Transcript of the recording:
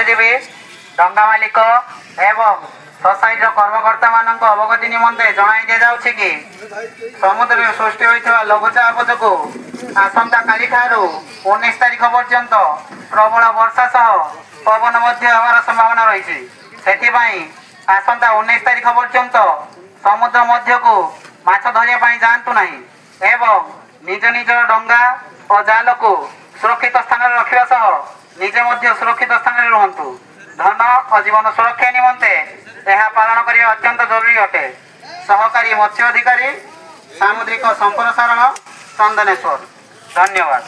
मत्स्यजीवी डंगा मालिक एवं सोसाइटी कर्मकर्ता मान अवगति निमंते जणाई दि जाउछि कि समुद्र में सृष्टि होइथिबा लघुचाप जोगु आसंता काली ठारू 19 तारिख पर्यंत प्रबल वर्षा सह पवन मध्य होवार संभावना रही। सेथिबाई आसंता 19 तारिख पर्यंत समुद्र मध्य को माछ धरिया पाई जांतु नाही एवं निज निज डंगा और जाल को सुरक्षित स्थान रखिबा सह निजे मध्य सुरक्षित स्थान रे रहंतु। धन और जीवन सुरक्षा निमंते यह पालन करने अत्यंत जरूरी अटे। सहकारी मत्स्य अधिकारी सामुद्रिक संप्रसारण चंदनेश्वर। धन्यवाद।